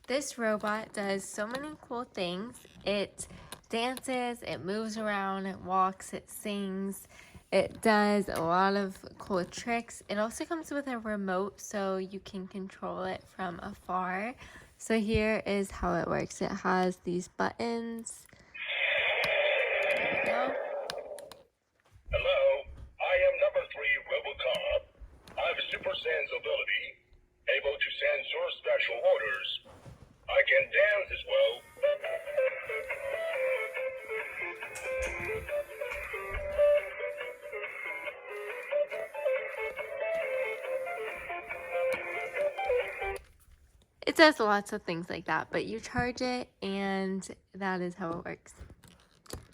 This robot does so many cool things. It dances, it moves around, it walks, it sings. It does a lot of cool tricks. It also comes with a remote so you can control it from afar. So here is how it works. It has these buttons. There we go. Hello, I am number 3 Robocop. I have a super sense ability, able to sense your special orders. I can dance as well. It does lots of things like that, but you charge it and that is how it works.